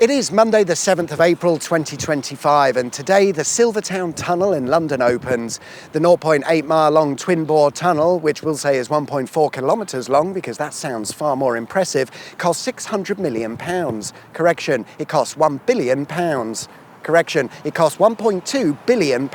It is Monday the 7th of April 2025 and today the Silvertown Tunnel in London opens. The 0.8 mile long twin-bore tunnel, which we'll say is 1.4 kilometres long because that sounds far more impressive, costs £600 million. Correction, it costs £1 billion. Correction, it costs £1.2 billion,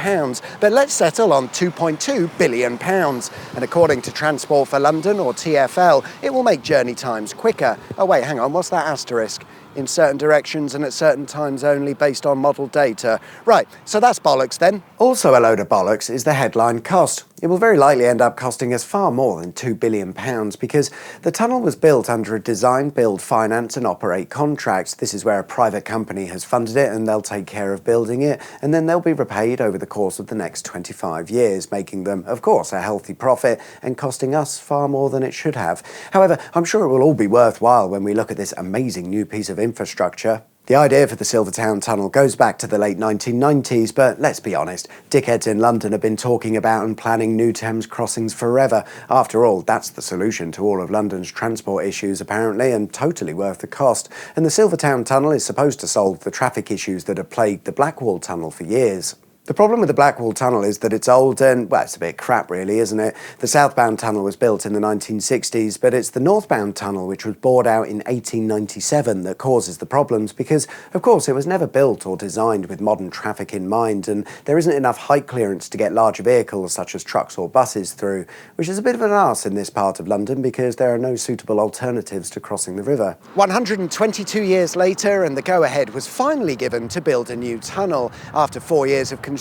but let's settle on £2.2 billion. And according to Transport for London, or TfL, it will make journey times quicker. Oh wait, hang on, what's that asterisk? In certain directions and at certain times only based on model data. Right, so that's bollocks then. Also a load of bollocks is the headline cost. It will very likely end up costing us far more than £2 billion because the tunnel was built under a design, build, finance and operate contract. This is where a private company has funded it and they'll take care of building it, and then they'll be repaid over the course of the next 25 years, making them, of course, a healthy profit and costing us far more than it should have. However, I'm sure it will all be worthwhile when we look at this amazing new piece of infrastructure. The idea for the Silvertown Tunnel goes back to the late 1990s, but let's be honest, dickheads in London have been talking about and planning new Thames crossings forever. After all, that's the solution to all of London's transport issues apparently, and totally worth the cost. And the Silvertown Tunnel is supposed to solve the traffic issues that have plagued the Blackwall Tunnel for years. The problem with the Blackwall Tunnel is that it's old and, well, it's a bit crap really, isn't it? The southbound tunnel was built in the 1960s, but it's the northbound tunnel, which was bored out in 1897, that causes the problems because, of course, it was never built or designed with modern traffic in mind, and there isn't enough height clearance to get larger vehicles such as trucks or buses through, which is a bit of an arse in this part of London because there are no suitable alternatives to crossing the river. 122 years later, and the go-ahead was finally given to build a new tunnel. After 4 years of construction,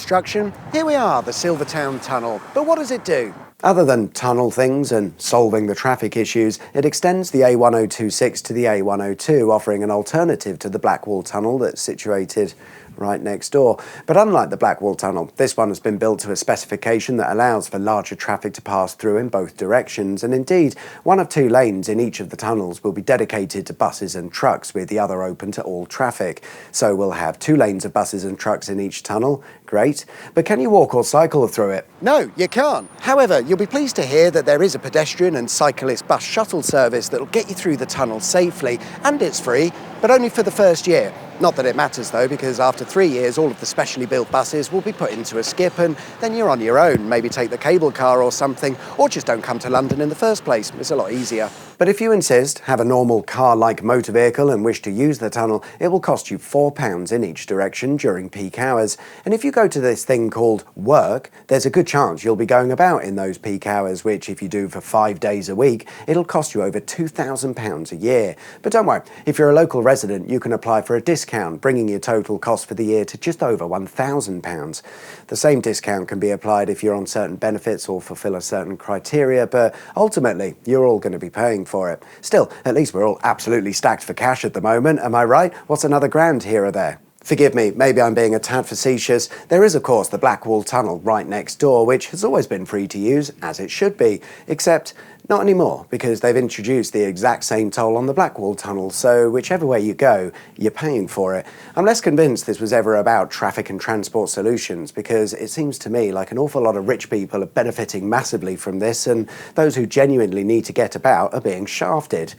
here we are, the Silvertown Tunnel. But what does it do? Other than tunnel things and solving the traffic issues, it extends the A1026 to the A102, offering an alternative to the Blackwall Tunnel that's situated right next door. But unlike the Blackwall Tunnel, this one has been built to a specification that allows for larger traffic to pass through in both directions, and indeed, one of two lanes in each of the tunnels will be dedicated to buses and trucks, with the other open to all traffic. So we'll have 2 lanes of buses and trucks in each tunnel. Great. But can you walk or cycle through it? No, you can't. However, you'll be pleased to hear that there is a pedestrian and cyclist bus shuttle service that'll get you through the tunnel safely, and it's free, but only for the first year. Not that it matters though, because after 3 years all of the specially built buses will be put into a skip and then you're on your own. Maybe take the cable car or something, or just don't come to London in the first place. It's a lot easier. But if you insist, have a normal car-like motor vehicle and wish to use the tunnel, it will cost you £4 in each direction during peak hours. And if you go to this thing called work, there's a good chance you'll be going about in those peak hours, which if you do for 5 days a week, it'll cost you over £2,000 a year. But don't worry, if you're a local resident, you can apply for a discount, bringing your total cost for the year to just over £1,000. The same discount can be applied if you're on certain benefits or fulfill a certain criteria, but ultimately, you're all going to be paying for it. Still, at least we're all absolutely stacked for cash at the moment, am I right? What's another grand here or there? Forgive me, maybe I'm being a tad facetious. There is, of course, the Blackwall Tunnel right next door, which has always been free to use, as it should be, except not anymore, because they've introduced the exact same toll on the Blackwall Tunnel, so whichever way you go, you're paying for it. I'm less convinced this was ever about traffic and transport solutions, because it seems to me like an awful lot of rich people are benefiting massively from this, and those who genuinely need to get about are being shafted.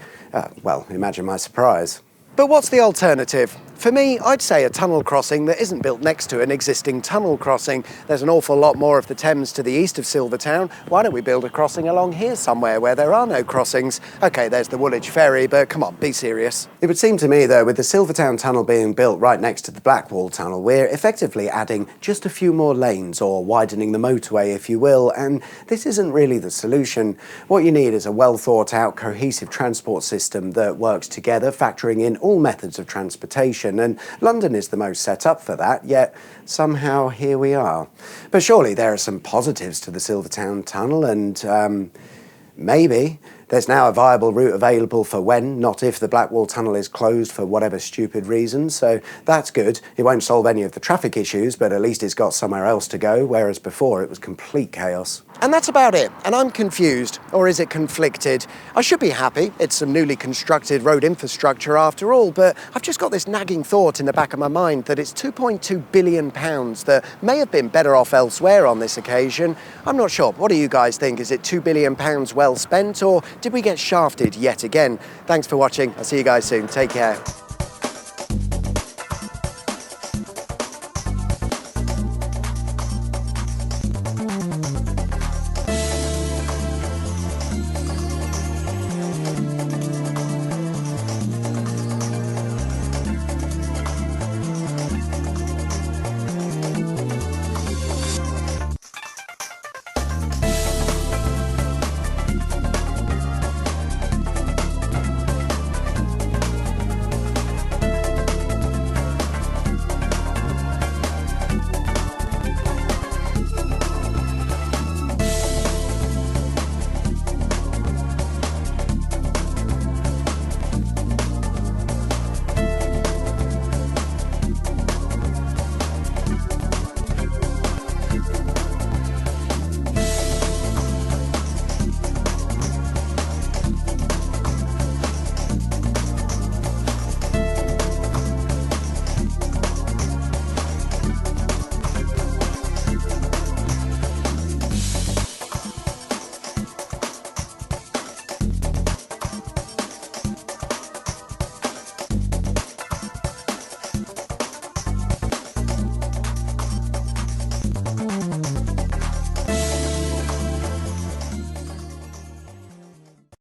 Well, imagine my surprise. But what's the alternative? For me, I'd say a tunnel crossing that isn't built next to an existing tunnel crossing. There's an awful lot more of the Thames to the east of Silvertown. Why don't we build a crossing along here somewhere where there are no crossings? Okay, there's the Woolwich Ferry, but come on, be serious. It would seem to me, though, with the Silvertown Tunnel being built right next to the Blackwall Tunnel, we're effectively adding just a few more lanes, or widening the motorway, if you will, and this isn't really the solution. What you need is a well-thought-out, cohesive transport system that works together, factoring in all methods of transportation. And London is the most set up for that, yet somehow here we are. But surely there are some positives to the Silvertown Tunnel, and maybe there's now a viable route available for when, not if, the Blackwall Tunnel is closed for whatever stupid reason, so that's good. It won't solve any of the traffic issues, but at least it's got somewhere else to go, whereas before it was complete chaos. And that's about it, and I'm confused, or is it conflicted? I should be happy, it's some newly constructed road infrastructure after all, but I've just got this nagging thought in the back of my mind that it's £2.2 billion that may have been better off elsewhere on this occasion. I'm not sure. What do you guys think? Is it £2 billion well spent, or did we get shafted yet again? Thanks for watching. I'll see you guys soon. Take care.